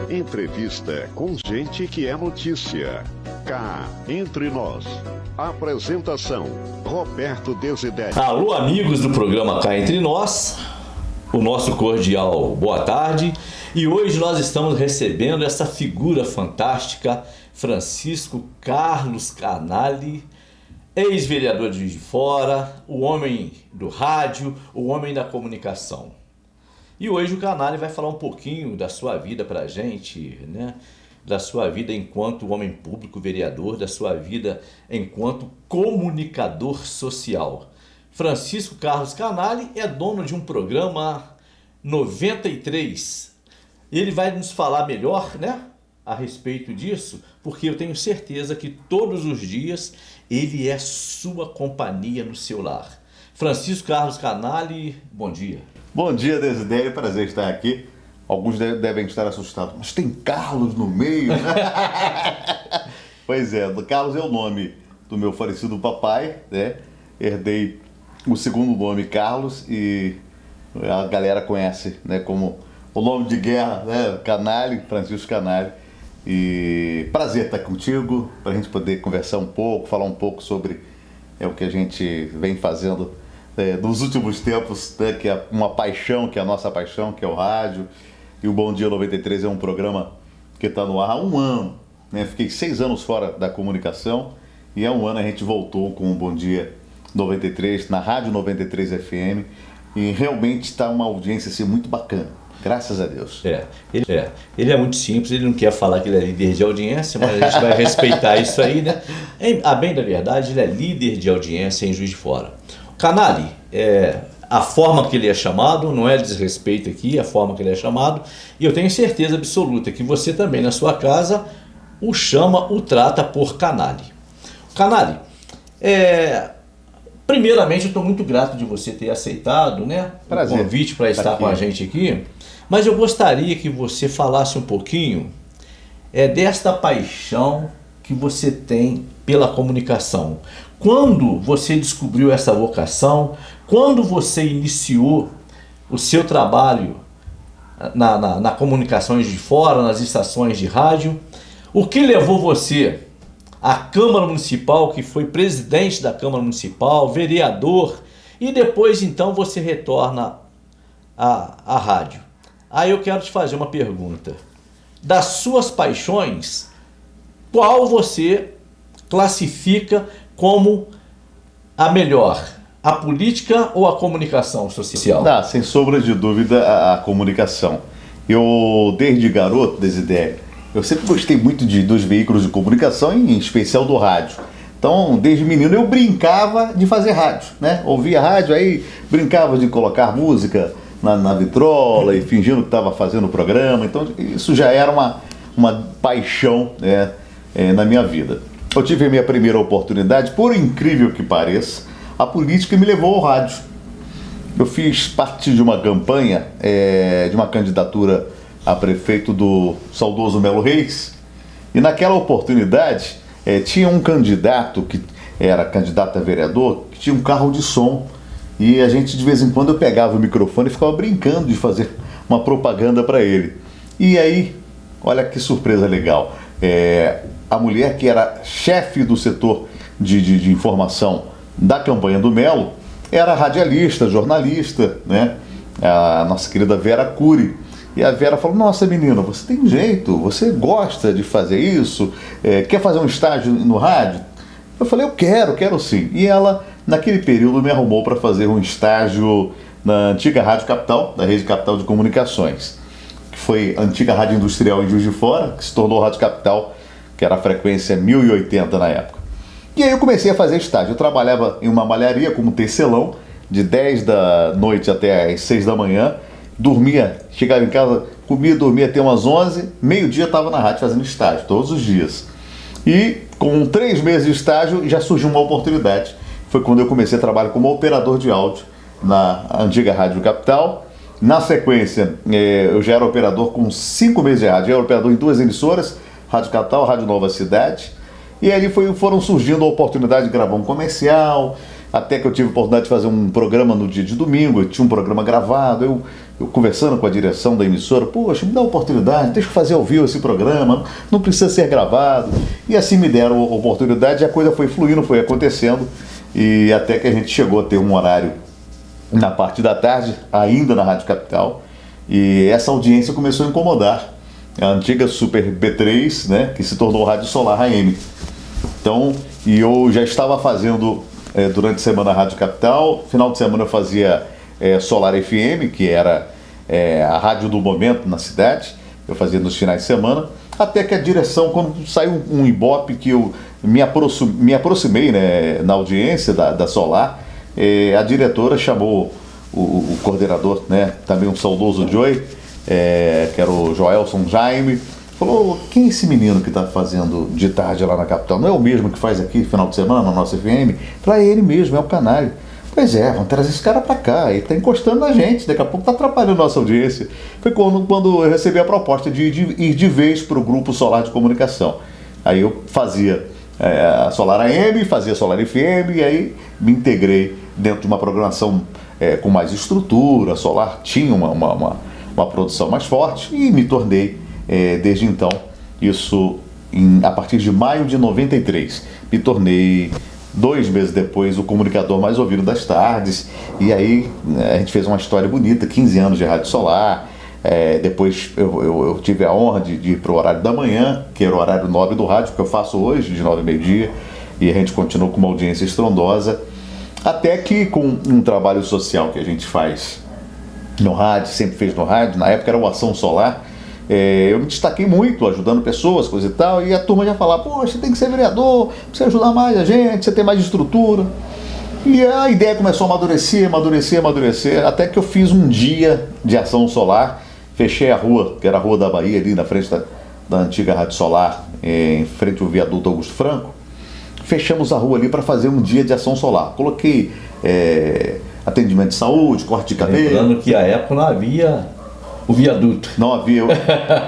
Entrevista com gente que é notícia. Cá entre nós. Apresentação: Roberto Desidério. Alô, amigos do programa Cá Entre Nós, o nosso cordial boa tarde. E hoje nós estamos recebendo essa figura fantástica, Francisco Carlos Canali, ex-vereador de Juiz de Fora, o homem do rádio, o homem da comunicação. E hoje o Canali vai falar um pouquinho da sua vida pra gente, né? Da sua vida enquanto homem público, vereador, da sua vida enquanto comunicador social. Francisco Carlos Canali é dono de um programa 93. Ele vai nos falar melhor, né, a respeito disso, porque eu tenho certeza que todos os dias ele é sua companhia no seu lar. Francisco Carlos Canali, bom dia. Bom dia, Desidério, prazer estar aqui. Alguns devem estar assustados, mas tem Carlos no meio, né? Pois é, Carlos é o nome do meu falecido papai, né? Herdei o segundo nome, Carlos, e a galera conhece, né, como o nome de guerra, né? Canali, Francisco Canali. E prazer estar contigo, para a gente poder conversar um pouco, falar um pouco sobre o que a gente vem fazendo nos últimos tempos, né, que é uma paixão, que é a nossa paixão, que é o rádio. E o Bom Dia 93 é um programa que está no ar há um ano, né? Fiquei 6 anos fora da comunicação e há um ano a gente voltou com o Bom Dia 93, na Rádio 93 FM, e realmente está uma audiência assim, muito bacana, graças a Deus. Ele é muito simples, ele não quer falar que ele é líder de audiência, mas a gente vai respeitar isso aí, né? A bem da verdade, ele é líder de audiência em Juiz de Fora. Canali, a forma que ele é chamado, não é desrespeito aqui, a forma que ele é chamado, e eu tenho certeza absoluta que você também na sua casa o trata por Canali. Canali, primeiramente eu estou muito grato de você ter aceitado, né, o convite para estar com a gente aqui, mas eu gostaria que você falasse um pouquinho desta paixão que você tem pela comunicação. Quando você descobriu essa vocação, quando você iniciou o seu trabalho na comunicação de fora, nas estações de rádio, o que levou você à Câmara Municipal, que foi presidente da Câmara Municipal, vereador, e depois então você retorna à rádio? Aí eu quero te fazer uma pergunta. Das suas paixões, qual você classifica como a melhor? A política ou a comunicação social? Sem sombra de dúvida, a comunicação. Eu, desde garoto, Desidério, eu sempre gostei muito dos veículos de comunicação, em especial do rádio. Então, desde menino, eu brincava de fazer rádio, né? Ouvia rádio, aí brincava de colocar música na vitrola e fingindo que estava fazendo o programa. Então, isso já era uma paixão, né, na minha vida. Eu tive a minha primeira oportunidade, por incrível que pareça, a política me levou ao rádio. Eu fiz parte de uma campanha, de uma candidatura a prefeito do saudoso Melo Reis, e naquela oportunidade tinha um candidato que era candidato a vereador, que tinha um carro de som, e a gente de vez em quando eu pegava o microfone e ficava brincando de fazer uma propaganda para ele. E aí, olha que surpresa legal, a mulher que era chefe do setor de informação da campanha do Melo era radialista, jornalista, né? A nossa querida Vera Cury. E a Vera falou: nossa, menina, você tem jeito, você gosta de fazer isso, quer fazer um estágio no rádio? Eu falei: eu quero sim. E ela, naquele período, me arrumou para fazer um estágio na antiga Rádio Capital, da Rede Capital de Comunicações, que foi a antiga Rádio Industrial em Juiz de Fora, que se tornou Rádio Capital, que era a frequência 1080 na época. E aí eu comecei a fazer estágio. Eu trabalhava em uma malharia como tecelão, de 10 da noite até as 6 da manhã, dormia, chegava em casa, comia, dormia até umas 11, meio-dia estava na rádio fazendo estágio, todos os dias. E com 3 meses de estágio já surgiu uma oportunidade. Foi quando eu comecei a trabalhar como operador de áudio na antiga Rádio Capital. Na sequência, eu já era operador com 5 meses de rádio, eu era operador em 2 emissoras, Rádio Capital, Rádio Nova Cidade. E ali foram surgindo a oportunidade de gravar um comercial, até que eu tive a oportunidade de fazer um programa no dia de domingo, eu tinha um programa gravado, eu conversando com a direção da emissora, poxa, me dá a oportunidade, deixa eu fazer ao vivo esse programa, não precisa ser gravado. E assim me deram a oportunidade e a coisa foi fluindo, foi acontecendo, e até que a gente chegou a ter um horário na parte da tarde, ainda na Rádio Capital, e essa audiência começou a incomodar a antiga Super B3, né, que se tornou Rádio Solar AM. Então, e eu já estava fazendo durante a semana a Rádio Capital, final de semana eu fazia Solar FM, que era a rádio do momento na cidade, eu fazia nos finais de semana, até que a direção, quando saiu um Ibope que eu me aproximei, né, na audiência da Solar, a diretora chamou o coordenador, né, também um saudoso Joey, que era o Joelson Jaime, falou: quem é esse menino que está fazendo de tarde lá na Capital? Não é o mesmo que faz aqui final de semana na nossa FM? Falei: é ele mesmo, é o Canário. Pois é, vamos trazer esse cara para cá, ele está encostando na gente, daqui a pouco está atrapalhando a nossa audiência. Foi quando eu recebi a proposta de ir de vez para o Grupo Solar de Comunicação. Aí eu fazia a Solar AM, fazia Solar FM, e aí me integrei dentro de uma programação com mais estrutura. A Solar tinha uma produção mais forte e me tornei, desde então, isso a partir de maio de 93, me tornei 2 meses depois o comunicador mais ouvido das tardes. E aí a gente fez uma história bonita, 15 anos de Rádio Solar. Depois eu tive a honra de ir para o horário da manhã, que era o horário nobre do rádio, que eu faço hoje, de 9 ao meio-dia, e a gente continuou com uma audiência estrondosa, até que com um trabalho social que a gente faz no rádio, sempre fez no rádio, na época era o Ação Solar, eu me destaquei muito, ajudando pessoas, coisa e tal, e a turma já falava: poxa, você tem que ser vereador, você ajudar mais a gente, você tem mais estrutura. E a ideia começou a amadurecer, até que eu fiz um dia de Ação Solar, fechei a rua, que era a Rua da Bahia, ali na frente da antiga Rádio Solar, em frente ao viaduto Augusto Franco. Fechamos a rua ali para fazer um dia de Ação Solar. Coloquei atendimento de saúde, corte de cabelo. Lembrando que à época não havia o viaduto. Não havia.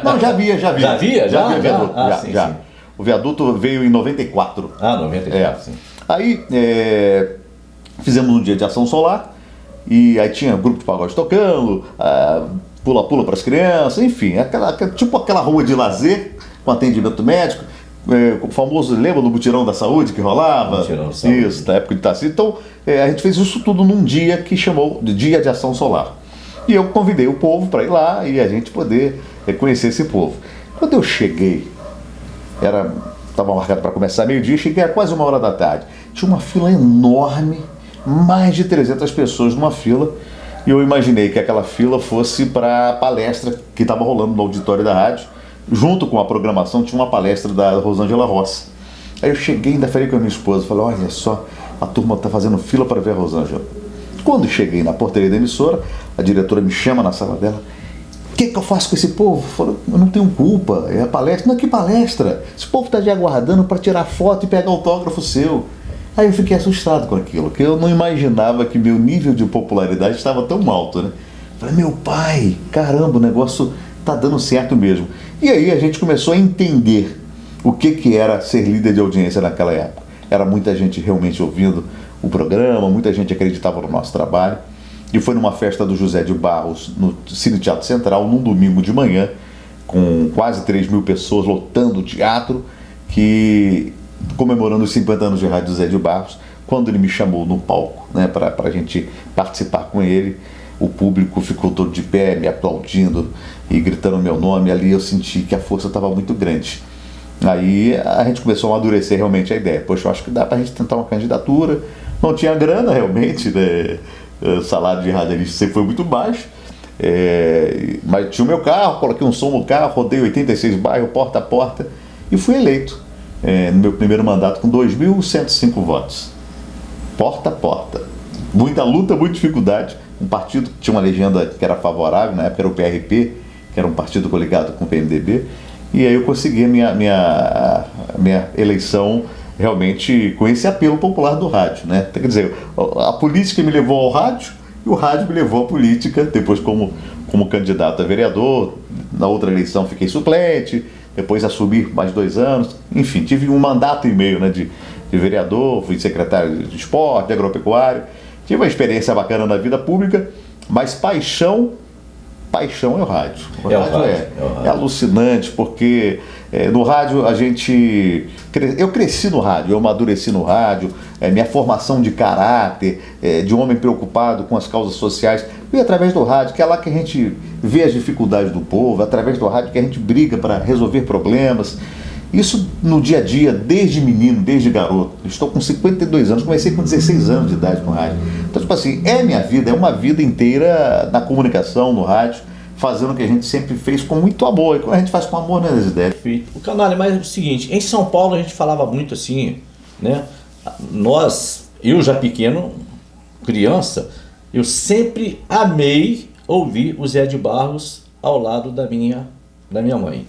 Não, já havia. Já havia? Já havia viaduto. Sim. O viaduto veio em 94. 94, sim. Aí fizemos um dia de Ação Solar, e aí tinha grupo de pagode tocando, pula-pula para as crianças, enfim, tipo aquela rua de lazer com atendimento médico. O famoso, lembra do mutirão da saúde que rolava? Mutirão da saúde. Isso, da época de Tassi. Então, a gente fez isso tudo num dia que chamou de Dia de Ação Solar. E eu convidei o povo para ir lá e a gente poder conhecer esse povo. Quando eu cheguei, estava marcado para começar meio-dia, cheguei a quase 1h da tarde. Tinha uma fila enorme, mais de 300 pessoas numa fila, e eu imaginei que aquela fila fosse para a palestra que estava rolando no auditório da rádio. Junto com a programação tinha uma palestra da Rosângela Rossi. Aí eu cheguei, ainda falei com a minha esposa, falei: olha só, a turma está fazendo fila para ver a Rosângela. Quando cheguei na portaria da emissora, a diretora me chama na sala dela: o que eu faço com esse povo? Eu falo: eu não tenho culpa, é a palestra. Não, que palestra? Esse povo está te aguardando para tirar foto e pegar autógrafo seu. Aí eu fiquei assustado com aquilo, porque eu não imaginava que meu nível de popularidade estava tão alto, né? Falei: meu pai, caramba, o negócio tá dando certo mesmo. E aí a gente começou a entender o que era ser líder de audiência naquela época. Era muita gente realmente ouvindo o programa, muita gente acreditava no nosso trabalho. E foi numa festa do José de Barros, no Cine Teatro Central, num domingo de manhã, com quase 3.000 pessoas lotando o teatro, que comemorando os 50 anos de Rádio José de Barros, quando ele me chamou no palco, né, para a gente participar com ele. O público ficou todo de pé, me aplaudindo e gritando meu nome. Ali eu senti que a força estava muito grande. Aí a gente começou a amadurecer realmente a ideia. Poxa, eu acho que dá para a gente tentar uma candidatura. Não tinha grana realmente, né? O salário de radialista sempre foi muito baixo. Mas tinha o meu carro, coloquei um som no carro, rodei 86 bairros, porta a porta, e fui eleito no meu primeiro mandato com 2.105 votos. Porta a porta. Muita luta, muita dificuldade. Um partido que tinha uma legenda que era favorável, na época era o PRP, que era um partido coligado com o PMDB, e aí eu consegui a minha eleição realmente com esse apelo popular do rádio, né? Quer dizer, a política me levou ao rádio e o rádio me levou à política, depois como candidato a vereador. Na outra eleição fiquei suplente, depois assumi mais 2 anos, enfim, tive um mandato e meio, né, de vereador, fui secretário de esporte, de agropecuário, tive uma experiência bacana na vida pública, mas paixão é o rádio. O rádio é alucinante, porque no rádio eu cresci no rádio, eu amadureci no rádio, minha formação de caráter, de um homem preocupado com as causas sociais, foi através do rádio, que é lá que a gente vê as dificuldades do povo, através do rádio que a gente briga para resolver problemas. Isso no dia a dia, desde menino, desde garoto. Estou com 52 anos, comecei com 16 anos de idade no rádio. Então, tipo assim, é minha vida, é uma vida inteira na comunicação, no rádio, fazendo o que a gente sempre fez com muito amor. E como a gente faz com amor, né, Desidério? O Canalha, mas é o seguinte, em São Paulo a gente falava muito assim, né? Eu já pequeno, criança, eu sempre amei ouvir o Zé de Barros ao lado da minha mãe.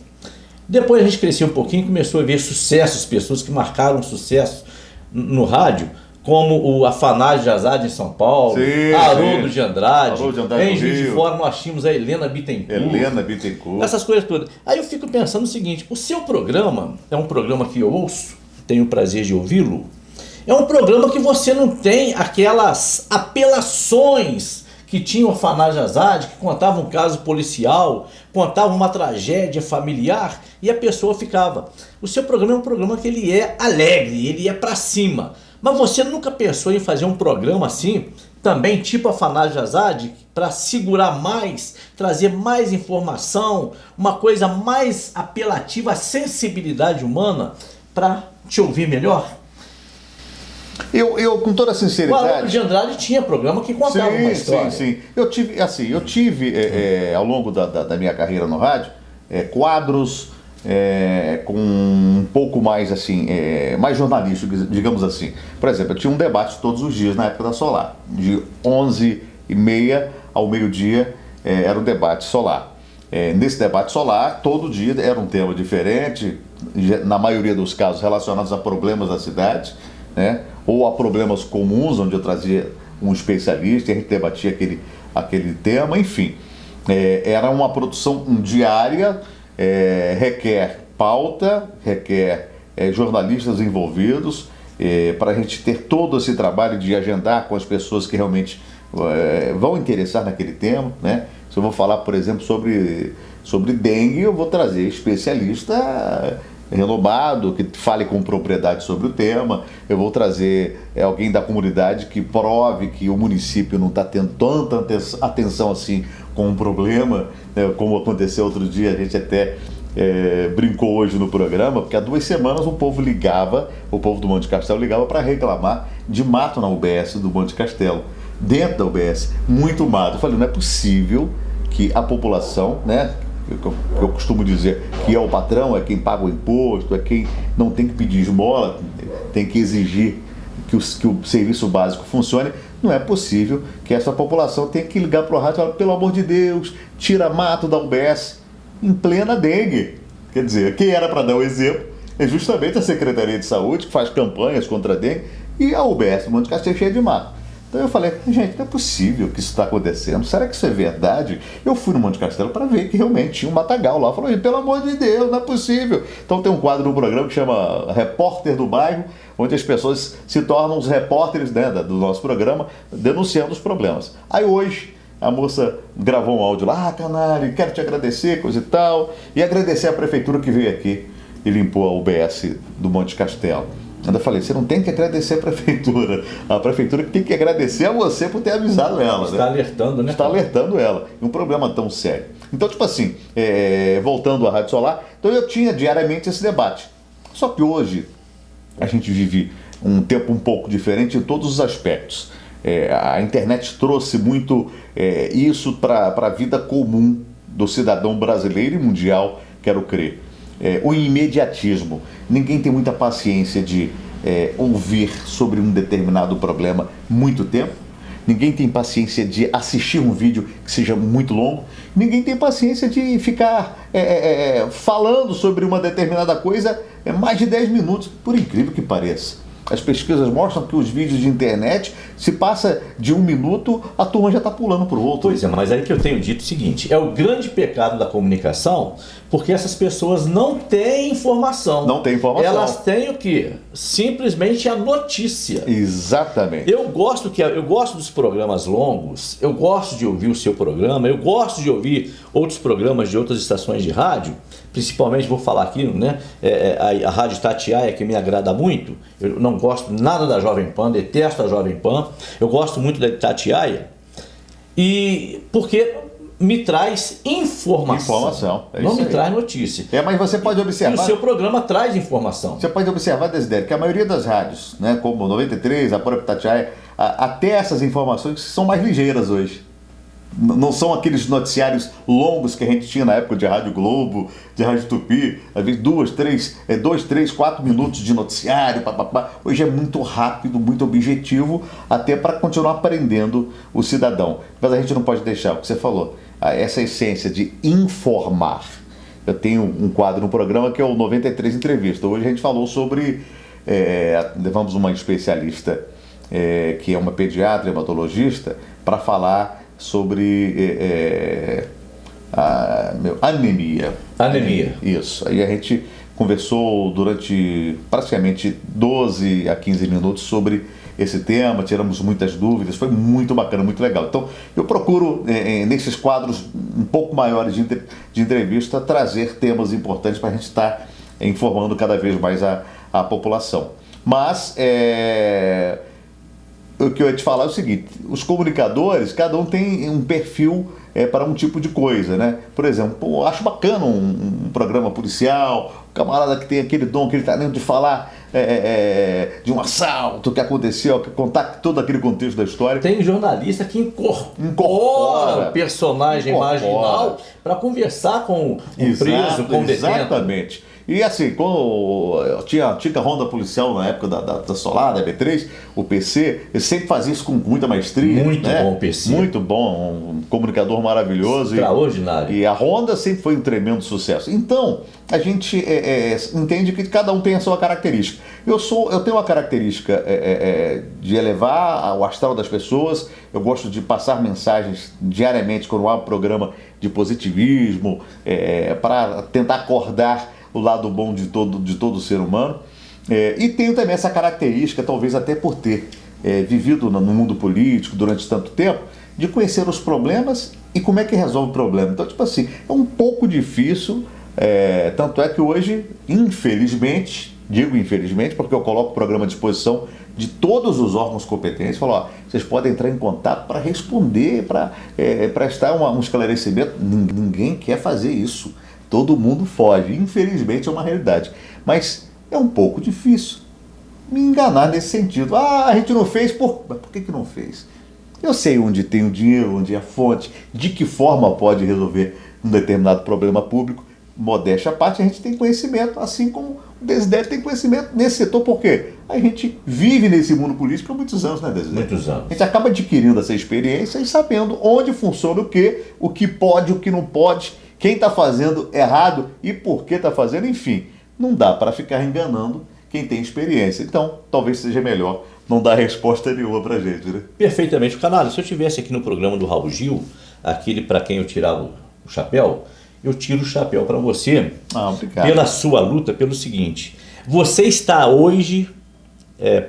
Depois a gente cresceu um pouquinho e começou a ver sucessos, pessoas que marcaram sucesso no rádio, como o Afanásio de Azade em São Paulo, Haroldo de Andrade, em Juiz de Fora nós tínhamos a Helena Bittencourt, essas coisas todas. Aí eu fico pensando o seguinte, o seu programa é um programa que eu ouço, tenho o prazer de ouvi-lo, é um programa que você não tem aquelas apelações que tinha o Afanásio de Azade, que contava um caso policial, contava uma tragédia familiar e a pessoa ficava. O seu programa é um programa que ele é alegre, ele é pra cima. Mas você nunca pensou em fazer um programa assim, também tipo Afanásio de Azade, para segurar mais, trazer mais informação, uma coisa mais apelativa à sensibilidade humana, para te ouvir melhor? Eu com toda sinceridade... O Haroldo de Andrade tinha programa que contava uma história. Sim. Eu tive ao longo da minha carreira no rádio, quadros com um pouco mais assim, mais jornalístico, digamos assim. Por exemplo, eu tinha um debate todos os dias na época da Solar. De 11h30 ao meio-dia era o debate Solar. Nesse debate Solar, todo dia era um tema diferente, na maioria dos casos relacionados a problemas da cidade, né? Ou a problemas comuns, onde eu trazia um especialista e a gente debatia aquele tema, enfim. Era uma produção diária, requer pauta, requer jornalistas envolvidos, para a gente ter todo esse trabalho de agendar com as pessoas que realmente vão interessar naquele tema, né? Se eu vou falar, por exemplo, sobre dengue, eu vou trazer especialista renomado, que fale com propriedade sobre o tema. Eu vou trazer alguém da comunidade que prove que o município não está tendo tanta atenção assim com o problema, né? Como aconteceu outro dia, a gente até brincou hoje no programa, porque há 2 semanas o povo do Monte Castelo ligava para reclamar de mato na UBS do Monte Castelo, dentro da UBS, muito mato. Eu falei, não é possível que a população, né, eu costumo dizer que é o patrão, é quem paga o imposto, é quem não tem que pedir esmola, tem que exigir que o serviço básico funcione. Não é possível que essa população tenha que ligar para o rádio e falar, pelo amor de Deus, tira mato da UBS em plena dengue. Quer dizer, quem era para dar o exemplo é justamente a Secretaria de Saúde, que faz campanhas contra a dengue, e a UBS, Monte Castelo, cheia de mato. Então eu falei, gente, não é possível que isso está acontecendo. Será que isso é verdade? Eu fui no Monte Castelo para ver que realmente tinha um matagal lá. Eu falei, pelo amor de Deus, não é possível. Então tem um quadro no programa que chama Repórter do Bairro, onde as pessoas se tornam os repórteres, né, do nosso programa, denunciando os problemas. Aí hoje a moça gravou um áudio lá, Canalha, quero te agradecer, coisa e tal, e agradecer a prefeitura que veio aqui e limpou a UBS do Monte Castelo. Ainda falei, você não tem que agradecer a prefeitura que tem que agradecer a você por ter avisado ela. Está alertando, né? Está alertando ela. Um problema tão sério. Então, tipo assim, voltando à Rádio Solar, então eu tinha diariamente esse debate. Só que hoje a gente vive um tempo um pouco diferente em todos os aspectos. A internet trouxe muito isso para a vida comum do cidadão brasileiro e mundial, quero crer. O imediatismo. Ninguém tem muita paciência de ouvir sobre um determinado problema muito tempo. Ninguém tem paciência de assistir um vídeo que seja muito longo. Ninguém tem paciência de ficar falando sobre uma determinada coisa mais de 10 minutos, por incrível que pareça. As pesquisas mostram que os vídeos de internet, se passa de 1 minuto, a turma já está pulando para o outro. Pois é, mas aí que eu tenho dito o seguinte, é o grande pecado da comunicação, porque essas pessoas não têm informação. Não têm informação. Elas têm o quê? Simplesmente a notícia. Exatamente. Eu gosto dos programas longos, eu gosto de ouvir o seu programa, eu gosto de ouvir outros programas de outras estações de rádio, principalmente, vou falar aqui, né, a Rádio Itatiaia, que me agrada muito. Eu não gosto nada da Jovem Pan, detesto a Jovem Pan, eu gosto muito da Itatiaia, e porque me traz informação. Não me traz notícia. Mas você pode observar... E o seu programa traz informação. Você pode observar, Desidério, que a maioria das rádios, né, como 93, a própria Itatiaia, até essas informações são mais ligeiras hoje. Não são aqueles noticiários longos que a gente tinha na época de Rádio Globo, de Rádio Tupi, às vezes 2, 3, 4 minutos de noticiário, papapá. Hoje é muito rápido, muito objetivo, até para continuar aprendendo o cidadão. Mas a gente não pode deixar, o que você falou, essa essência de informar. Eu tenho um quadro no programa que é o 93 Entrevista. Hoje a gente falou sobre, levamos uma especialista, que é uma pediatra, hematologista, para falar sobre anemia. Anemia. Isso. Aí a gente conversou durante praticamente 12 a 15 minutos sobre esse tema, tiramos muitas dúvidas, foi muito bacana, muito legal. Então, eu procuro, nesses quadros um pouco maiores de entrevista, trazer temas importantes para a gente estar informando cada vez mais a população. Mas, o que eu ia te falar é o seguinte, os comunicadores, cada um tem um perfil para um tipo de coisa, né? Por exemplo, eu acho bacana um programa policial, um camarada que tem aquele dom, aquele talento de falar de um assalto que aconteceu, que contar todo aquele contexto da história. Tem jornalista que incorpora o personagem marginal para conversar com o preso, com o detento. Exatamente. E assim, quando tinha a antiga ronda policial na época da Solar, da EB3, o PC, ele sempre fazia isso com muita maestria. Muito bom o PC. Muito bom, um comunicador maravilhoso. Extraordinário. E a Honda sempre foi um tremendo sucesso. Então, a gente entende que cada um tem a sua característica. Eu tenho uma característica de elevar o astral das pessoas, eu gosto de passar mensagens diariamente quando há um programa de positivismo, para tentar acordar o lado bom de todo ser humano. E tenho também essa característica, talvez até por ter vivido no mundo político durante tanto tempo, de conhecer os problemas e como é que resolve o problema. Então, tipo assim, é um pouco difícil, tanto é que hoje, infelizmente, digo infelizmente, porque eu coloco o programa à disposição de todos os órgãos competentes, falo, vocês podem entrar em contato para responder, para prestar um esclarecimento. Ninguém quer fazer isso. Todo mundo foge. Infelizmente é uma realidade. Mas é um pouco difícil me enganar nesse sentido. A gente não fez, mas por que não fez? Eu sei onde tem o dinheiro, onde é a fonte, de que forma pode resolver um determinado problema público. Modéstia à parte, a gente tem conhecimento, assim como o Desidério tem conhecimento nesse setor. Por quê? A gente vive nesse mundo político há muitos anos, né, Desidério? Muitos anos. A gente acaba adquirindo essa experiência e sabendo onde funciona o que pode, o que não pode, quem está fazendo errado e por que está fazendo, enfim. Não dá para ficar enganando quem tem experiência. Então, talvez seja melhor não dar resposta nenhuma para a gente, né? Perfeitamente. Canalha, se eu estivesse aqui no programa do Raul Gil, aquele para quem eu tirava o chapéu, eu tiro o chapéu para você, obrigado. Pela sua luta, pelo seguinte, você está hoje,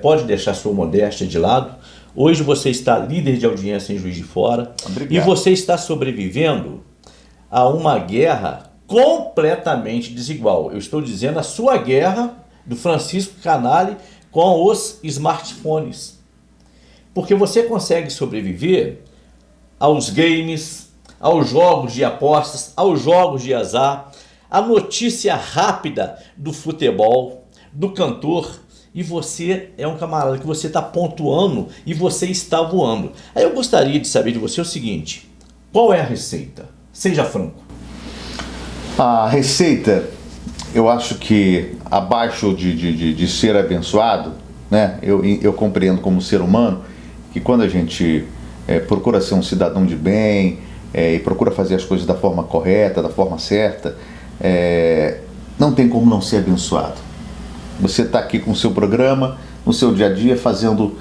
pode deixar sua modéstia de lado, hoje você está líder de audiência em Juiz de Fora, obrigado. E você está sobrevivendo a uma guerra completamente desigual. Eu estou dizendo a sua guerra do Francisco Canali com os smartphones. Porque você consegue sobreviver aos games, aos jogos de apostas, aos jogos de azar, a notícia rápida do futebol, do cantor, e você é um camarada que você está pontuando e você está voando. Aí eu gostaria de saber de você o seguinte, qual é a receita? Seja franco. A receita, eu acho que abaixo de ser abençoado, né? Eu compreendo como ser humano que quando a gente procura ser um cidadão de bem e procura fazer as coisas da forma correta, da forma certa, não tem como não ser abençoado. Você está aqui com o seu programa, no seu dia a dia, fazendo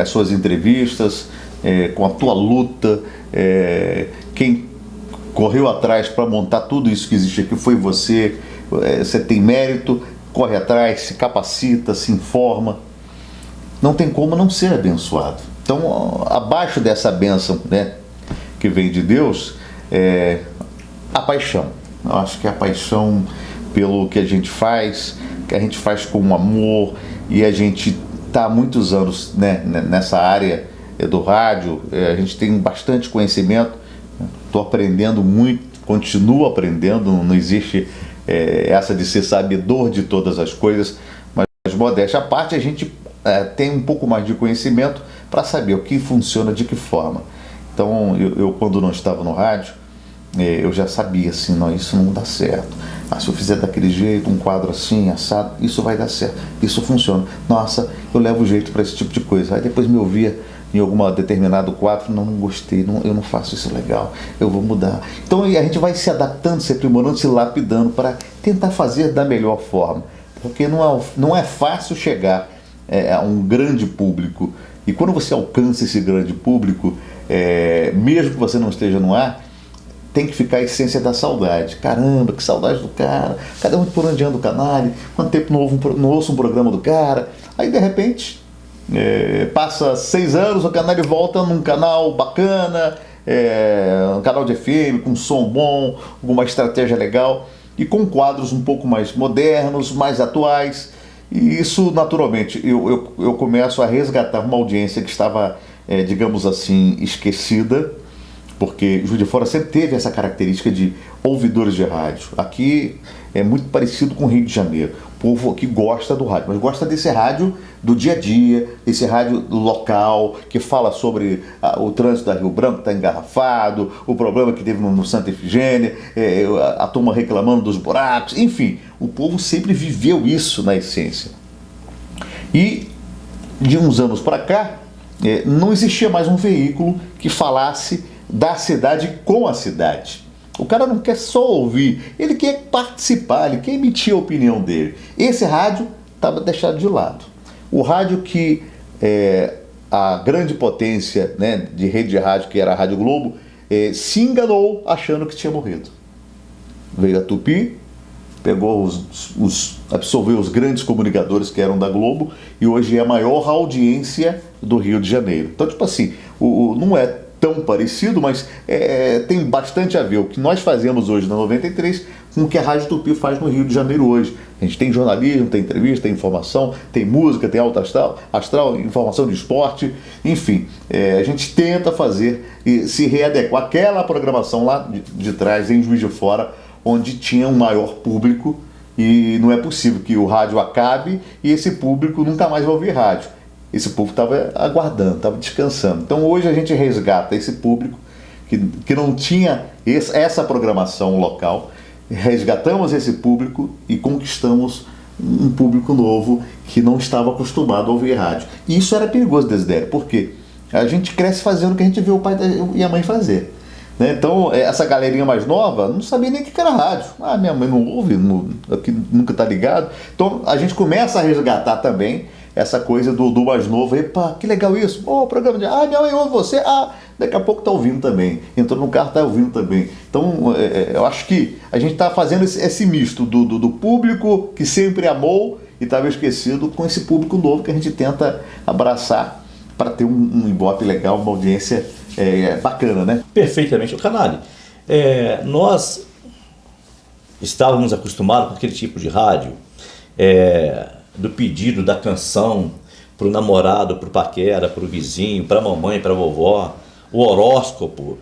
as suas entrevistas, com a tua luta. Quem correu atrás para montar tudo isso que existe aqui foi você. Você tem mérito, corre atrás, se capacita, se informa. Não tem como não ser abençoado. Então, abaixo dessa bênção, né, que vem de Deus, a paixão. Eu acho que a paixão pelo que a gente faz com amor, e a gente está há muitos anos, né, nessa área do rádio. A gente tem bastante conhecimento, estou aprendendo muito, continuo aprendendo, não existe essa de ser sabedor de todas as coisas, mas modéstia à parte, a gente tem um pouco mais de conhecimento para saber o que funciona de que forma. Então, eu quando não estava no rádio, eu já sabia assim, não, isso não dá certo. Se eu fizer daquele jeito, um quadro assim, assado, isso vai dar certo, isso funciona. Nossa, eu levo jeito para esse tipo de coisa. Aí depois me ouvia em algum determinado quadro, não gostei, eu não faço isso legal, eu vou mudar. Então a gente vai se adaptando, se aprimorando, se lapidando para tentar fazer da melhor forma. Porque não é fácil chegar a um grande público. E quando você alcança esse grande público, mesmo que você não esteja no ar, tem que ficar a essência da saudade. Caramba, que saudade do cara. Cadê por onde anda o canal? Quanto tempo não ouço um programa do cara? Aí de repente, passa 6 anos, o canal volta num canal bacana, um canal de FM, com som bom, alguma estratégia legal, e com quadros um pouco mais modernos, mais atuais. E isso, naturalmente, eu começo a resgatar uma audiência que estava, digamos assim, esquecida, porque Juiz de Fora sempre teve essa característica de ouvidores de rádio. Aqui é muito parecido com o Rio de Janeiro. O povo aqui gosta do rádio, mas gosta desse rádio do dia a dia, desse rádio local, que fala sobre o trânsito da Rio Branco que está engarrafado, o problema que teve no Santa Efigênia, a turma reclamando dos buracos, enfim, o povo sempre viveu isso na essência. E de uns anos para cá, não existia mais um veículo que falasse da cidade com a cidade. O cara não quer só ouvir, ele quer participar, ele quer emitir a opinião dele. Esse rádio estava deixado de lado. O rádio que a grande potência, né, de rede de rádio, que era a Rádio Globo, se enganou achando que tinha morrido. Veio a Tupi, pegou absorveu os grandes comunicadores que eram da Globo, e hoje é a maior audiência do Rio de Janeiro. Então, tipo assim, não é tão parecido, mas tem bastante a ver o que nós fazemos hoje na 93 com o que a Rádio Tupi faz no Rio de Janeiro hoje. A gente tem jornalismo, tem entrevista, tem informação, tem música, tem alto astral, informação de esporte, enfim, a gente tenta fazer e se readequar àquela programação lá de trás, em Juiz de Fora, onde tinha um maior público, e não é possível que o rádio acabe e esse público nunca mais vai ouvir rádio. Esse público estava aguardando, estava descansando. Então hoje a gente resgata esse público que não tinha essa programação local, resgatamos esse público e conquistamos um público novo que não estava acostumado a ouvir rádio. E isso era perigoso, Desidério, porque a gente cresce fazendo o que a gente vê o pai e a mãe fazer. Né? Então essa galerinha mais nova não sabia nem o que era rádio. Minha mãe não ouve, nunca está ligado. Então a gente começa a resgatar também essa coisa do mais novo. Epa, que legal isso. O programa de minha mãe ouve você. Daqui a pouco está ouvindo também. Entrou no carro, está ouvindo também. Então eu acho que a gente está fazendo esse misto do público que sempre amou e estava esquecido, com esse público novo que a gente tenta abraçar para ter um ibope legal, uma audiência bacana, né? Perfeitamente. Canali, nós estávamos acostumados com aquele tipo de rádio, do pedido da canção para o namorado, para o paquera, para o vizinho, para a mamãe, para a vovó, o horóscopo,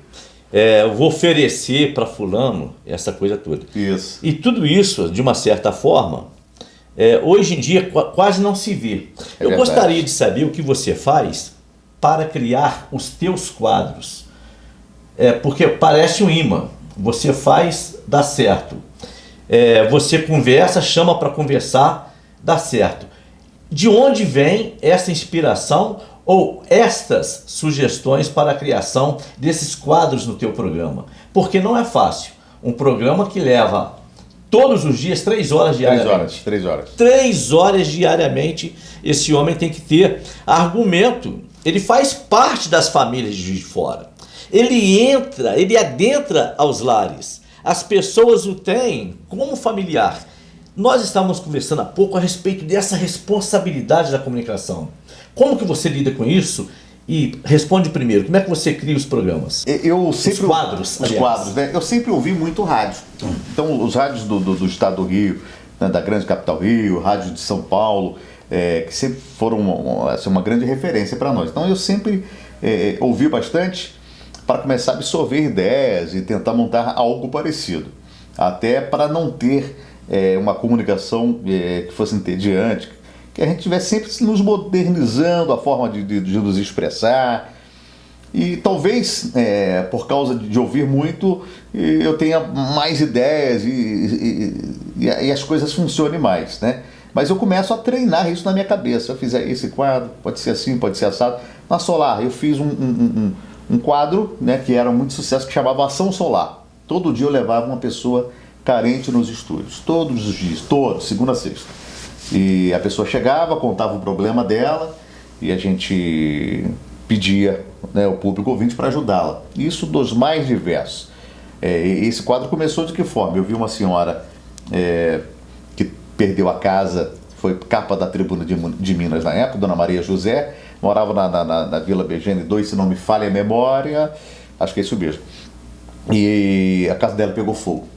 eu vou oferecer para fulano, essa coisa toda. Isso. E tudo isso, de uma certa forma, hoje em dia quase não se vê. Eu gostaria de saber o que você faz para criar os teus quadros, porque parece um imã, você faz, dá certo. Você conversa, chama para conversar, dá certo. De onde vem essa inspiração ou estas sugestões para a criação desses quadros no teu programa? Porque não é fácil. Um programa que leva todos os dias, 3 horas diariamente. 3 horas. 3 horas diariamente esse homem tem que ter argumento. Ele faz parte das famílias de Juiz de Fora. Ele adentra aos lares. As pessoas o têm como familiar. Nós estávamos conversando há pouco a respeito dessa responsabilidade da comunicação. Como que você lida com isso? E responde primeiro, como é que você cria os programas? Os quadros, né? Eu sempre ouvi muito rádio. Então, os rádios do estado do Rio, né, da grande capital Rio, rádio de São Paulo, que sempre foram uma grande referência para nós. Então, eu sempre ouvi bastante para começar a absorver ideias e tentar montar algo parecido. Até para não ter uma comunicação que fosse entediante, que a gente estivesse sempre nos modernizando a forma de nos expressar. E talvez, por causa de ouvir muito, eu tenha mais ideias e as coisas funcionem mais, né? Mas eu começo a treinar isso na minha cabeça. Se eu fizer esse quadro, pode ser assim, pode ser assado. Na Solar, eu fiz um quadro, né, que era muito sucesso, que chamava Ação Solar. Todo dia eu levava uma pessoa carente nos estúdios. Todos os dias, segunda a sexta. E a pessoa chegava, contava o problema dela e a gente pedia, né, o público ouvinte para ajudá-la. Isso dos mais diversos. Esse quadro começou de que forma? Eu vi uma senhora que perdeu a casa, foi capa da Tribuna de Minas na época, Dona Maria José, morava na Vila Bergene 2, se não me falha a memória, acho que é isso mesmo. E a casa dela pegou fogo.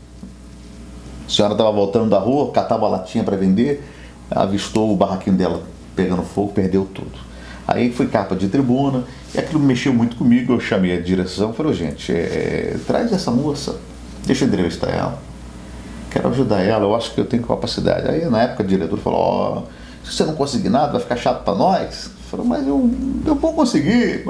A senhora estava voltando da rua, catava a latinha para vender, avistou o barraquinho dela pegando fogo, perdeu tudo. Aí foi capa de tribuna, e aquilo mexeu muito comigo, eu chamei a direção, falei, gente, traz essa moça, deixa eu entrevistar ela, quero ajudar ela, eu acho que eu tenho capacidade. Aí na época o diretor falou, se você não conseguir nada, vai ficar chato para nós. Eu falei, mas eu vou conseguir.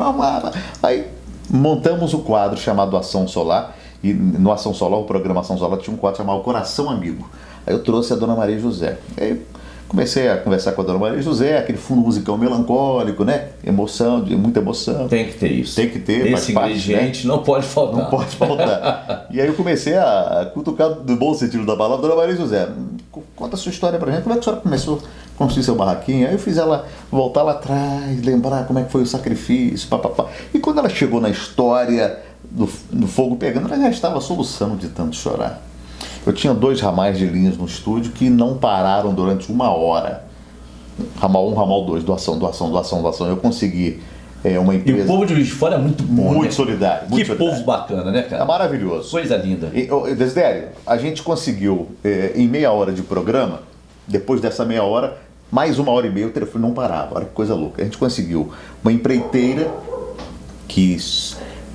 Aí montamos o quadro chamado Ação Solar, e no Ação Solar, o programa Ação Solar tinha um quadro chamado Coração Amigo. Aí eu trouxe a Dona Maria José. Aí comecei a conversar com a Dona Maria José, aquele fundo musical melancólico, né? Muita emoção. Tem que ter isso. Tem que ter. Esse ingrediente, né? Não pode faltar. Não pode faltar. E aí eu comecei a cutucar, do bom sentido da palavra, Dona Maria José, conta a sua história pra gente. Como é que a senhora começou a construir seu barraquinho? Aí eu fiz ela voltar lá atrás, lembrar como é que foi o sacrifício, papapá. E quando ela chegou na história do fogo pegando, ela já estava soluçando de tanto chorar. Eu tinha 2 ramais de linhas no estúdio que não pararam durante 1 hora. Ramal 1, ramal 2, doação. Eu consegui uma empresa... E o povo de Juiz de Fora é muito bom, muito né? solidário. Muito que solidário. povo bacana, né, cara? É maravilhoso. Coisa linda. Desidério, a gente conseguiu, em meia hora de programa, depois dessa meia hora, mais 1 hora e meia, o telefone não parava. Olha que coisa louca. A gente conseguiu uma empreiteira que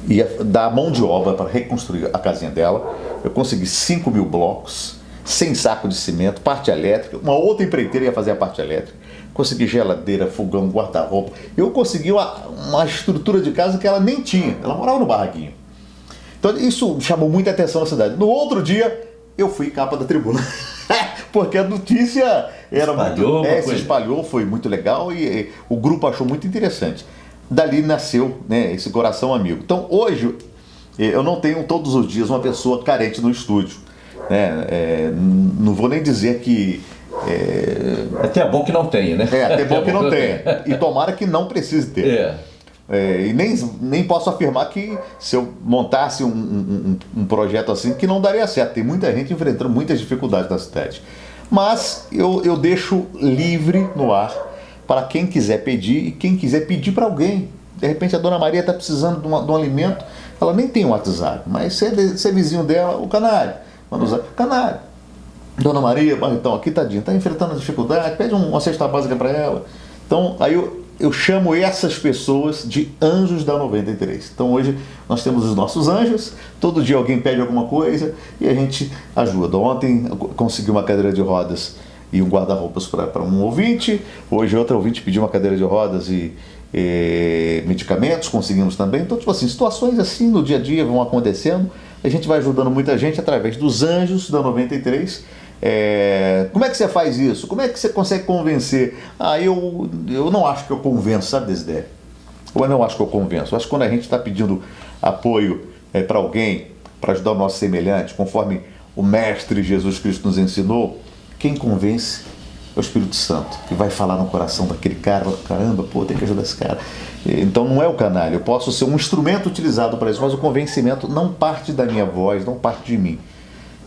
ia dar mão de obra para reconstruir a casinha dela. Eu consegui 5.000 blocos, 100 sacos de cimento, parte elétrica. Uma outra empreiteira ia fazer a parte elétrica. Consegui geladeira, fogão, guarda-roupa. Eu consegui uma estrutura de casa que ela nem tinha. Ela morava no barraquinho. Então isso chamou muita atenção na cidade. No outro dia, eu fui capa da Tribuna. Porque a notícia era se espalhou, foi muito legal e o grupo achou muito interessante. Dali nasceu, né, esse Coração Amigo. Então hoje eu não tenho todos os dias uma pessoa carente no estúdio, né? Não vou nem dizer que... Até bom que não tenha, né? Até bom que não tenha. E tomara que não precise ter. E nem posso afirmar que se eu montasse um projeto assim, que não daria certo. Tem muita gente enfrentando muitas dificuldades na cidade. Mas eu deixo livre no ar para quem quiser pedir e quem quiser pedir para alguém. De repente a Dona Maria está precisando de um alimento, ela nem tem um WhatsApp, mas se é vizinho dela, o Canário, manda usar, Canário, Dona Maria, então aqui tadinha, está enfrentando dificuldade, pede uma cesta básica para ela. Então aí eu chamo essas pessoas de anjos da 93. Então hoje nós temos os nossos anjos, todo dia alguém pede alguma coisa e a gente ajuda. Ontem eu consegui uma cadeira de rodas e um guarda-roupas para um ouvinte, hoje outro ouvinte pediu uma cadeira de rodas e medicamentos, conseguimos também. Então, tipo assim, situações assim no dia a dia vão acontecendo, a gente vai ajudando muita gente através dos anjos da 93. Como é que você faz isso? Como é que você consegue convencer? Eu não acho que eu convenço, sabe, Desidério? Eu não acho que eu convenço. Eu acho que quando a gente está pedindo apoio para alguém, para ajudar o nosso semelhante, conforme o Mestre Jesus Cristo nos ensinou, quem convence é o Espírito Santo, que vai falar no coração daquele cara, caramba, pô, tem que ajudar esse cara. Então não é o canalha, eu posso ser um instrumento utilizado para isso, mas o convencimento não parte da minha voz, não parte de mim.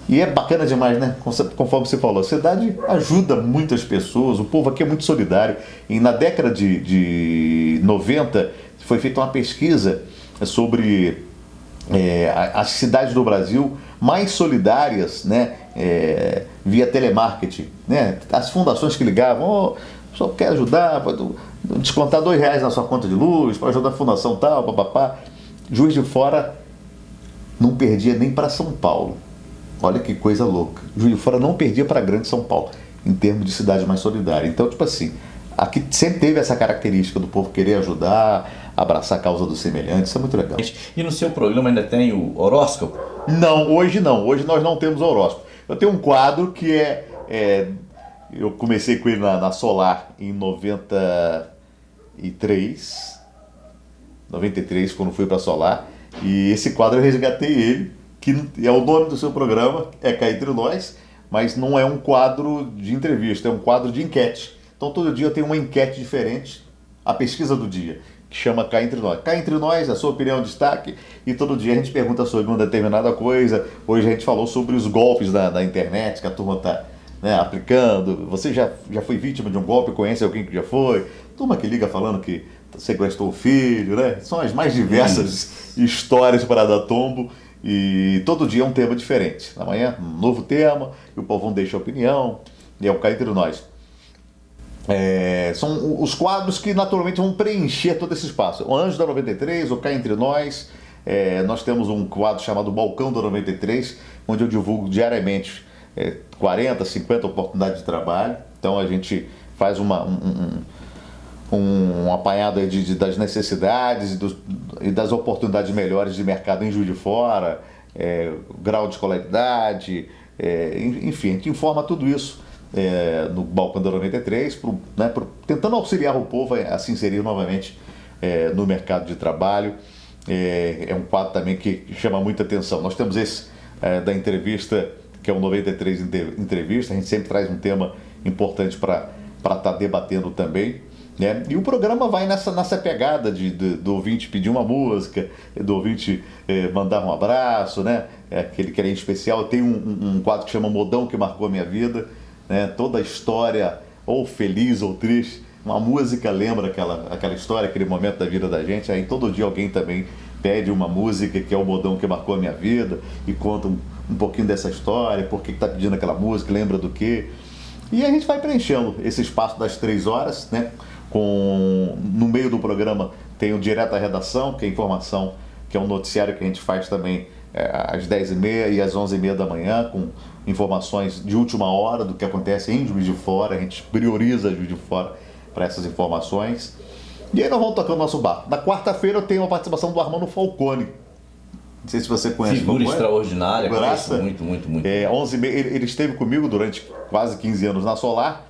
E é bacana demais, né? Conforme você falou, a cidade ajuda muitas pessoas, o povo aqui é muito solidário. E na década de 90 foi feita uma pesquisa sobre as cidades do Brasil mais solidárias, né? Via telemarketing, né? As fundações que ligavam, só quer ajudar, descontar R$2 na sua conta de luz, para ajudar a fundação tal, papapá. Juiz de Fora não perdia nem para São Paulo. Olha que coisa louca. Juiz de Fora não perdia para Grande São Paulo, em termos de cidade mais solidária. Então, tipo assim, aqui sempre teve essa característica do povo querer ajudar, abraçar a causa do semelhante, isso é muito legal. E no seu programa ainda tem o horóscopo? Não, hoje nós não temos horóscopo. Eu tenho um quadro que eu comecei com ele na Solar em 93, quando fui para Solar, e esse quadro eu resgatei ele, que é o nome do seu programa, é Cá Entre Nós, mas não é um quadro de entrevista, é um quadro de enquete. Então todo dia eu tenho uma enquete diferente, a pesquisa do dia, que chama Cá Entre Nós. Cá Entre Nós, a sua opinião em destaque, e todo dia a gente pergunta sobre uma determinada coisa. Hoje a gente falou sobre os golpes da internet, que a turma está, né, aplicando. Você já foi vítima de um golpe, conhece alguém que já foi? Turma que liga falando que sequestrou o filho, né? São as mais diversas histórias para dar tombo. E todo dia é um tema diferente. Amanhã, um novo tema, e o povão deixa a opinião, e é o Cá Entre Nós. São os quadros que naturalmente vão preencher todo esse espaço. O Anjo da 93, o Cá Entre Nós. Nós temos um quadro chamado Balcão da 93, onde eu divulgo diariamente 40, 50 oportunidades de trabalho. Então a gente faz um apanhado das necessidades e das oportunidades melhores de mercado em Juiz de Fora, grau de escolaridade, enfim, a gente informa tudo isso no Balcão da 93, tentando auxiliar o povo a se inserir novamente no mercado de trabalho. É um quadro também que chama muita atenção. Nós temos esse da entrevista, que é o 93 Entrevista, a gente sempre traz um tema importante para estar debatendo também. E o programa vai nessa pegada do ouvinte pedir uma música, do ouvinte mandar um abraço, né? Aquele querente especial. Tem um quadro que chama Modão que Marcou a Minha Vida, né? Toda a história, ou feliz ou triste, uma música lembra aquela história, aquele momento da vida da gente. Aí todo dia alguém também pede uma música que é o Modão que Marcou a Minha Vida e conta um pouquinho dessa história, por que está pedindo aquela música, lembra do quê. E a gente vai preenchendo esse espaço das 3 horas, né? No meio do programa tem o Direto à Redação, que é informação, que é um noticiário que a gente faz também às 10h30 e às 11h30 da manhã, com informações de última hora do que acontece em Juiz de Fora. A gente prioriza Juiz de Fora para essas informações. E aí nós vamos tocando o nosso barco. Na quarta-feira eu tenho a participação do Armando Falcone. Não sei se você conhece. Figura extraordinária, Graça. Muito. 11h30, ele esteve comigo durante quase 15 anos na Solar,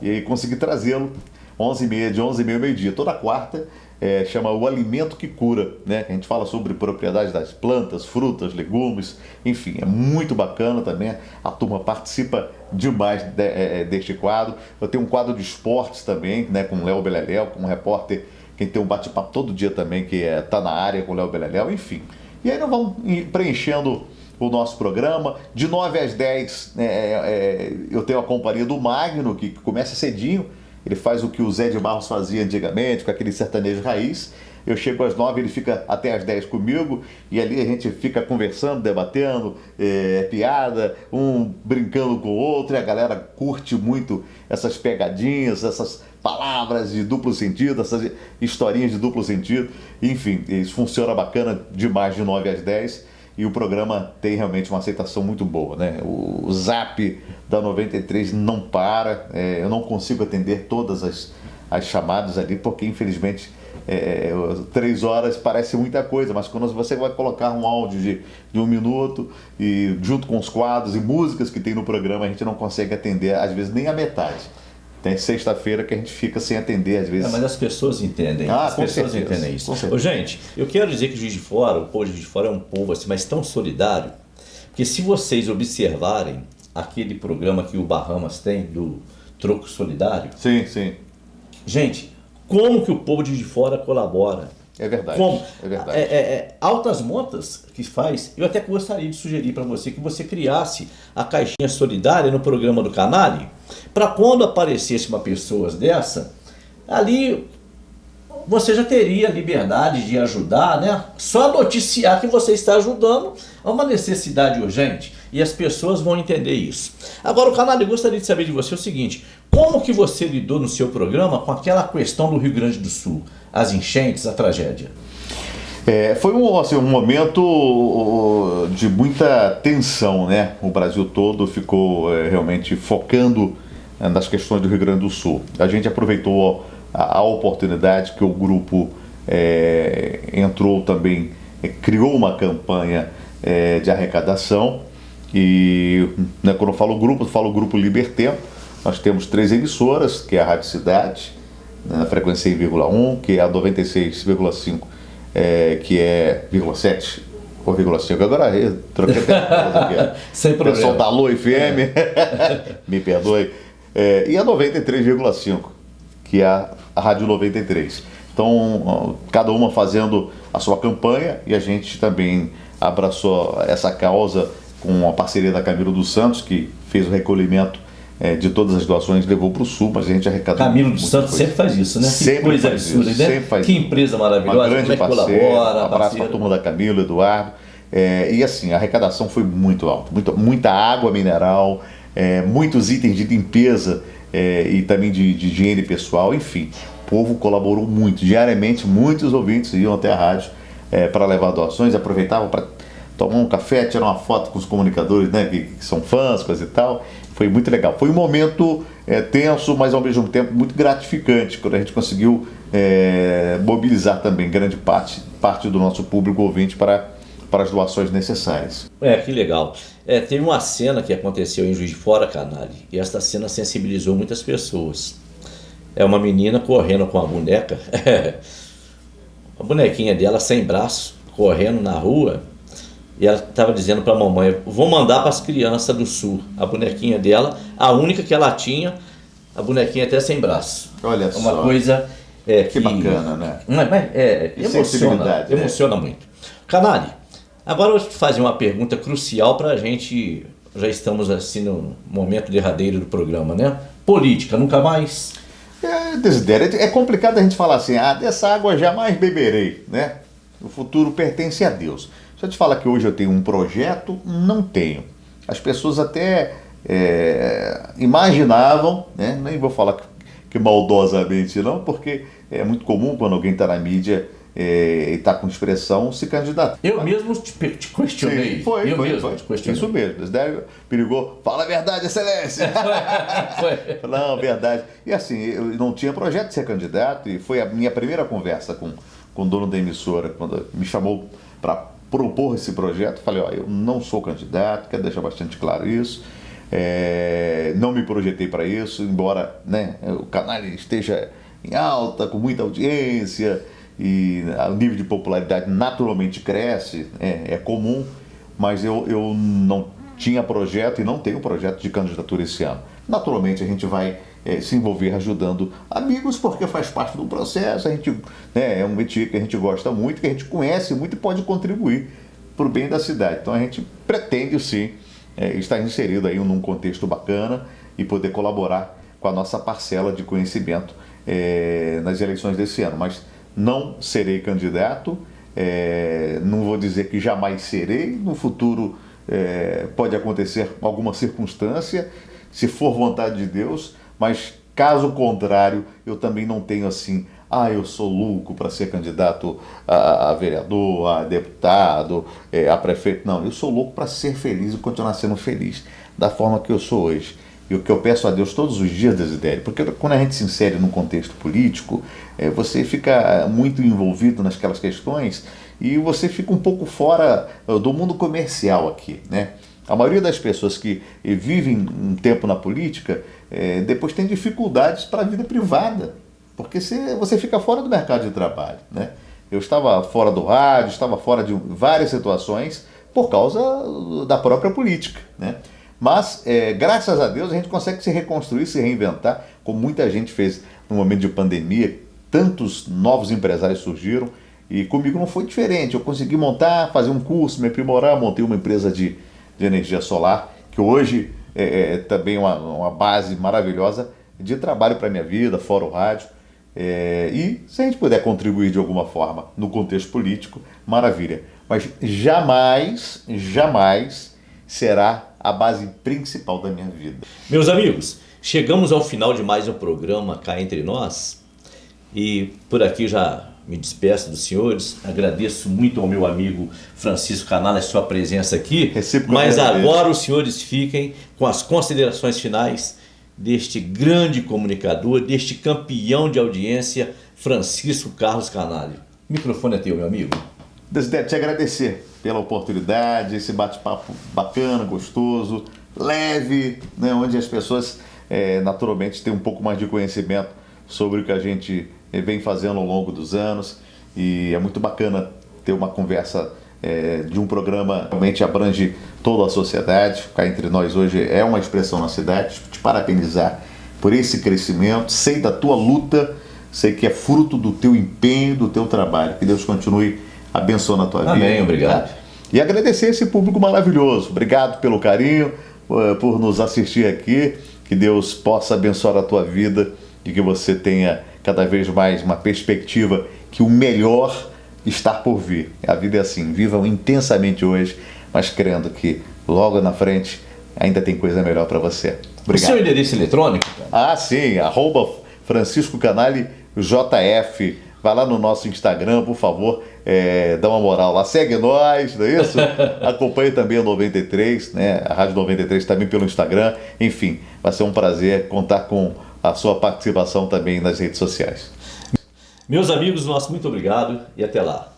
e aí consegui trazê-lo 11h30, de 11h30 ao meio-dia, toda quarta. Chama O Alimento que Cura, né? A gente fala sobre propriedades das plantas, frutas, legumes, enfim, é muito bacana também. A turma participa demais deste quadro. Eu tenho um quadro de esportes também, né? Com o Léo Beleléu, com um repórter, quem tem um bate-papo todo dia também, que está na área com o Léo Beleléu, enfim. E aí nós vamos preenchendo o nosso programa. De 9 às 10, eu tenho a companhia do Magno, que começa cedinho. Ele faz o que o Zé de Barros fazia antigamente, com aquele sertanejo raiz. Eu chego às 9, ele fica até às 10 comigo, e ali a gente fica conversando, debatendo, piada, um brincando com o outro, e a galera curte muito essas pegadinhas, essas palavras de duplo sentido, essas historinhas de duplo sentido. Enfim, isso funciona bacana demais de 9 às 10. E o programa tem realmente uma aceitação muito boa, né? O Zap da 93 não para, eu não consigo atender todas as chamadas ali, porque infelizmente 3 horas parece muita coisa, mas quando você vai colocar um áudio de 1 minuto, e junto com os quadros e músicas que tem no programa, a gente não consegue atender, às vezes, nem a metade. Tem sexta-feira que a gente fica sem atender, às vezes. Mas as pessoas entendem. As pessoas entendem isso. Gente, eu quero dizer que Juiz de Fora, o povo de Juiz de Fora é um povo assim, mas tão solidário. que se vocês observarem aquele programa que o Bahamas tem, do Troco Solidário... Sim, sim. Gente, como que o povo de fora colabora? É verdade. Como? É verdade. Altas montas que faz, eu até gostaria de sugerir para você que você criasse a caixinha solidária no programa do Canale, para quando aparecesse uma pessoa dessa, ali você já teria liberdade de ajudar, né? Só noticiar que você está ajudando a uma necessidade urgente e as pessoas vão entender isso. Agora, o Canale, gostaria de saber de você o seguinte: como que você lidou no seu programa com aquela questão do Rio Grande do Sul, as enchentes, a tragédia? Foi um momento de muita tensão, né? O Brasil todo ficou realmente focando nas questões do Rio Grande do Sul. A gente aproveitou a oportunidade que o grupo entrou também, criou uma campanha de arrecadação. E né, quando eu falo grupo Libertempo. Nós temos 3 emissoras, que é a Rádio Cidade, né, na frequência 100,1, que é a 96,5, que é 0,7 ou 0,5. Agora eu troquei até sem problema. O pessoal da Alô FM, me perdoe. E a 93,5, que é a Rádio 93. Então, cada uma fazendo a sua campanha, e a gente também abraçou essa causa com a parceria da Camilo dos Santos, que fez o recolhimento de todas as doações, levou para o Sul, mas a gente arrecadou. Camilo dos Santos sempre faz isso, né? Sempre que coisa faz absurda, isso, né? sempre faz que isso. empresa maravilhosa, Uma grande como é que parceira, colabora, abraço para a turma da Camilo, Eduardo. E assim, a arrecadação foi muito alta, muita água mineral, muitos itens de limpeza e também de higiene pessoal, enfim. O povo colaborou muito, diariamente muitos ouvintes iam até a rádio para levar doações, aproveitavam para tomar um café, tirar uma foto com os comunicadores, né, que são fãs, coisa e tal. Foi muito legal. Foi um momento tenso, mas ao mesmo tempo muito gratificante, quando a gente conseguiu mobilizar também grande parte do nosso público ouvinte para as doações necessárias. Que legal. Teve uma cena que aconteceu em Juiz de Fora, Canale, e esta cena sensibilizou muitas pessoas. É uma menina correndo com a boneca, a bonequinha dela sem braço, correndo na rua, e ela estava dizendo para a mamãe: vou mandar para as crianças do Sul. A bonequinha dela, a única que ela tinha, a bonequinha até sem braço. Olha só. Uma coisa que bacana, né? Emociona muito. Canale, agora eu vou te fazer uma pergunta crucial para a gente, já estamos assim no momento derradeiro do programa, né? Política, nunca mais? Desidério, é complicado a gente falar assim: dessa água jamais beberei, né? O futuro pertence a Deus. Se eu te falar que hoje eu tenho um projeto, não tenho. As pessoas até imaginavam, né? Nem vou falar que maldosamente não, porque é muito comum quando alguém está na mídia e está com expressão se candidatar. Eu mesmo te questionei. Sim, foi. Te questionei. Isso mesmo. Desidério perigou. Fala a verdade, excelência. Foi. Não, verdade. E assim, eu não tinha projeto de ser candidato, e foi a minha primeira conversa com o dono da emissora, quando me chamou para propor esse projeto. Falei: eu não sou candidato, quero deixar bastante claro isso. Não me projetei para isso, embora, né, o canal esteja em alta, com muita audiência, e o nível de popularidade naturalmente cresce, é comum, mas eu não tinha projeto e não tenho projeto de candidatura esse ano. Naturalmente a gente vai se envolver ajudando amigos, porque faz parte do processo. A gente, é um métier que a gente gosta muito, que a gente conhece muito e pode contribuir para o bem da cidade. Então a gente pretende sim estar inserido aí num contexto bacana e poder colaborar com a nossa parcela de conhecimento nas eleições desse ano. Mas não serei candidato, não vou dizer que jamais serei. No futuro pode acontecer alguma circunstância, se for vontade de Deus, mas caso contrário, eu também não tenho assim: eu sou louco para ser candidato a vereador, a deputado, a prefeito. Não, eu sou louco para ser feliz e continuar sendo feliz da forma que eu sou hoje. E o que eu peço a Deus todos os dias, Desidério, porque quando a gente se insere num contexto político, você fica muito envolvido naquelas questões e você fica um pouco fora do mundo comercial aqui, né? A maioria das pessoas que vivem um tempo na política, depois tem dificuldades para a vida privada, porque você fica fora do mercado de trabalho, né? Eu estava fora do rádio, estava fora de várias situações, por causa da própria política, né? Mas, graças a Deus, a gente consegue se reconstruir, se reinventar, como muita gente fez no momento de pandemia. Tantos novos empresários surgiram e comigo não foi diferente. Eu consegui montar, fazer um curso, me aprimorar, montei uma empresa de energia solar, que hoje é também uma base maravilhosa de trabalho para a minha vida, fora o rádio. E se a gente puder contribuir de alguma forma no contexto político, maravilha. Mas jamais, jamais será a base principal da minha vida. Meus amigos, chegamos ao final de mais um programa Cá Entre Nós e por aqui já me despeço dos senhores. Agradeço muito ao meu amigo Francisco Canali a sua presença aqui, mas agora os senhores fiquem com as considerações finais deste grande comunicador, deste campeão de audiência, Francisco Carlos Canali. O microfone é teu, meu amigo. Desidério, te agradecer pela oportunidade, esse bate-papo bacana, gostoso, leve, né, onde as pessoas naturalmente têm um pouco mais de conhecimento sobre o que a gente vem fazendo ao longo dos anos, e é muito bacana ter uma conversa de um programa que realmente abrange toda a sociedade. Cá Entre Nós hoje é uma expressão na cidade. Te parabenizar por esse crescimento, sei da tua luta, sei que é fruto do teu empenho, do teu trabalho. Que Deus continue abençoando a tua vida. Amém, obrigado. E agradecer esse público maravilhoso. Obrigado pelo carinho, por nos assistir aqui. Que Deus possa abençoar a tua vida e que você tenha cada vez mais uma perspectiva que o melhor está por vir. A vida é assim, vivam intensamente hoje, mas crendo que logo na frente ainda tem coisa melhor para você. Obrigado. O seu endereço eletrônico? Sim, @Francisco Canali JF. Vai lá no nosso Instagram, por favor, dá uma moral lá, segue nós, não é isso? Acompanhe também a 93, né? A Rádio 93 também pelo Instagram. Enfim, vai ser um prazer contar com a sua participação também nas redes sociais. Meus amigos, nosso muito obrigado e até lá.